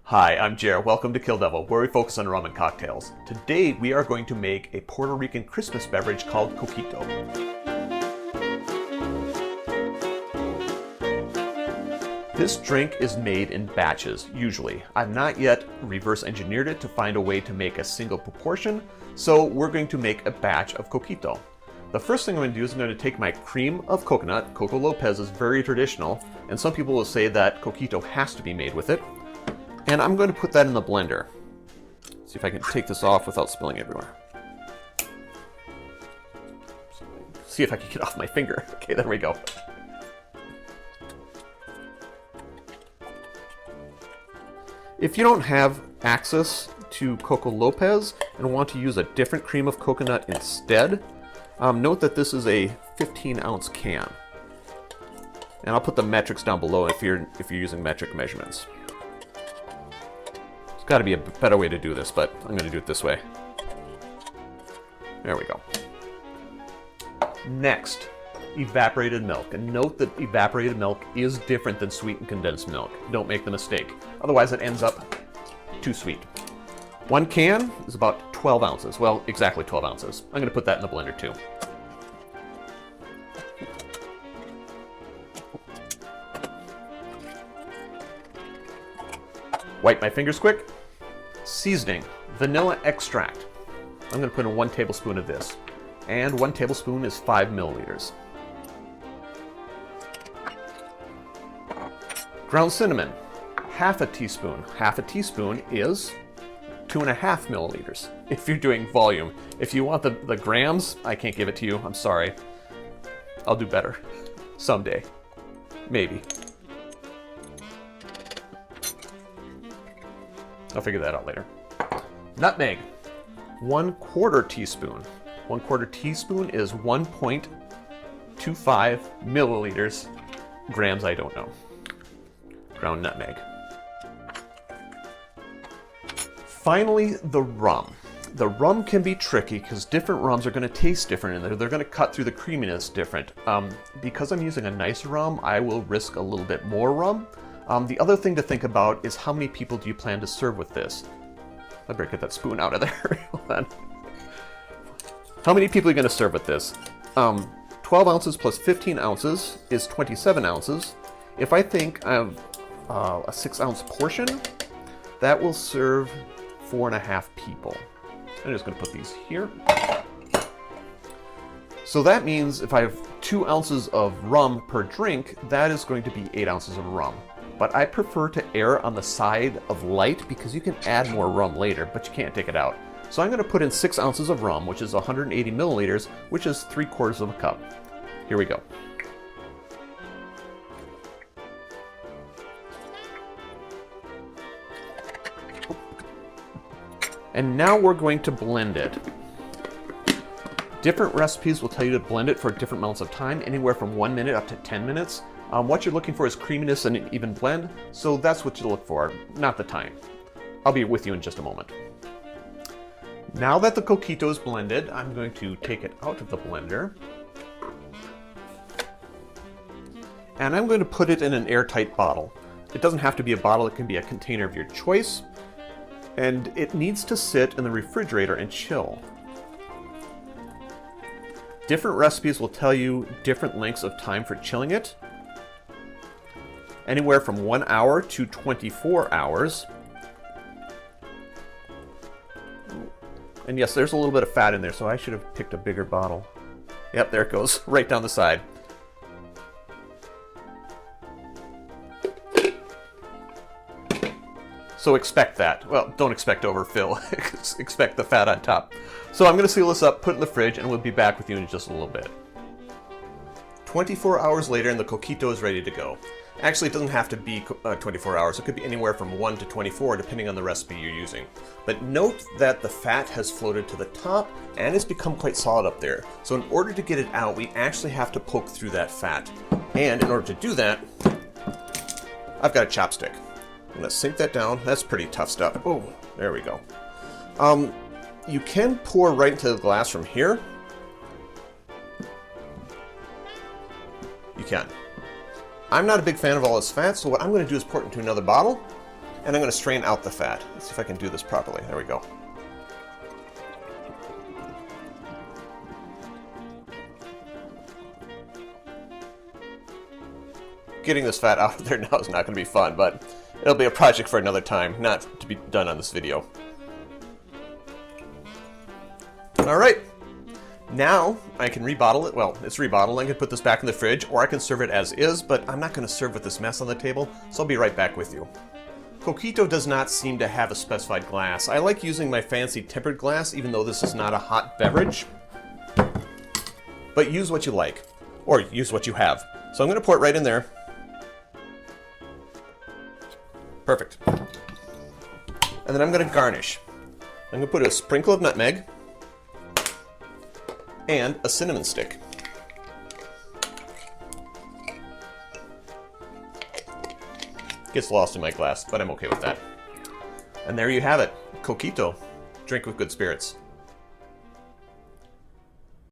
Hi, I'm Jer. Welcome to Kill-Divill, where we focus on rum and cocktails. Today we are going to make a Puerto Rican Christmas beverage called Coquito. This drink is made in batches, usually. I've not yet reverse engineered it to find a way to make a single proportion, so we're going to make a batch of Coquito. The first thing I'm going to do is I'm going to take my cream of coconut. Coco López is very traditional, and some people will say that Coquito has to be made with it. And I'm going to put that in the blender. See if I can take this off without spilling everywhere. See if I can get off my finger. Okay, there we go. If you don't have access to Coco López and want to use a different cream of coconut instead, note that this is a 15-ounce can. And I'll put the metrics down below if you're using metric measurements. Got to be a better way to do this, but I'm going to do it this way. There we go. Next, evaporated milk. And note that evaporated milk is different than sweetened condensed milk. Don't make the mistake. Otherwise it ends up too sweet. One can is about 12 ounces. Well, exactly 12 ounces. I'm going to put that in the blender too. Wipe my fingers quick. Seasoning, vanilla extract. I'm going to put in 1 tablespoon of this. And 1 tablespoon is 5 milliliters. Ground cinnamon, half a teaspoon. Half a teaspoon is 2.5 milliliters. If you're doing volume. If you want the grams, I can't give it to you. I'm sorry. I'll do better. Someday. Maybe. I'll figure that out later. Nutmeg, 1/4 teaspoon. 1/4 teaspoon is 1.25 milliliters. Grams, I don't know. Ground nutmeg. Finally, the rum. The rum can be tricky because different rums are going to taste different and they're going to cut through the creaminess different. Because I'm using a nice rum, I will risk a little bit more rum. The other thing to think about is how many people do you plan to serve with this? I better get that spoon out of there. Hold on. How many people are you going to serve with this? 12 ounces plus 15 ounces is 27 ounces. If I think of a 6-ounce portion, that will serve 4.5 people. I'm just going to put these here. So that means if I have 2 ounces of rum per drink, that is going to be 8 ounces of rum. But I prefer to err on the side of light because you can add more rum later, but you can't take it out. So I'm going to put in 6 ounces of rum, which is 180 milliliters, which is 3/4 of a cup. Here we go. And now we're going to blend it. Different recipes will tell you to blend it for different amounts of time, anywhere from 1 minute up to 10 minutes. What you're looking for is creaminess and an even blend, so that's what you look for, not the time. I'll be with you in just a moment. Now that the Coquito is blended, I'm going to take it out of the blender. And I'm going to put it in an airtight bottle. It doesn't have to be a bottle, it can be a container of your choice. And it needs to sit in the refrigerator and chill. Different recipes will tell you different lengths of time for chilling it. Anywhere from 1 hour to 24 hours. And yes, there's a little bit of fat in there, so I should have picked a bigger bottle. Yep, there it goes, right down the side. So expect that. Well, don't expect overfill. Expect the fat on top. So I'm going to seal this up, put it in the fridge, and we'll be back with you in just a little bit. 24 hours later, and the Coquito is ready to go. Actually, it doesn't have to be 24 hours. It could be anywhere from 1 to 24, depending on the recipe you're using. But note that the fat has floated to the top and it's become quite solid up there. So in order to get it out, we actually have to poke through that fat. And in order to do that, I've got a chopstick. I'm going to sink that down. That's pretty tough stuff. Oh, there we go. You can pour right into the glass from here. You can. I'm not a big fan of all this fat, so what I'm going to do is pour it into another bottle, And I'm going to strain out the fat. Let's see if I can do this properly. There we go. Getting this fat out of there now is not going to be fun, but it'll be a project for another time, not to be done on this video. Alright, now I can rebottle it. Well, it's rebottled. I can put this back in the fridge, or I can serve it as is, but I'm not going to serve with this mess on the table, so I'll be right back with you. Coquito does not seem to have a specified glass. I like using my fancy tempered glass, even though this is not a hot beverage. But use what you like, or use what you have. So I'm going to pour it right in there. Perfect. And then I'm going to garnish. I'm going to put a sprinkle of nutmeg and a cinnamon stick. Gets lost in my glass, but I'm okay with that. And there you have it. Coquito. Drink with good spirits.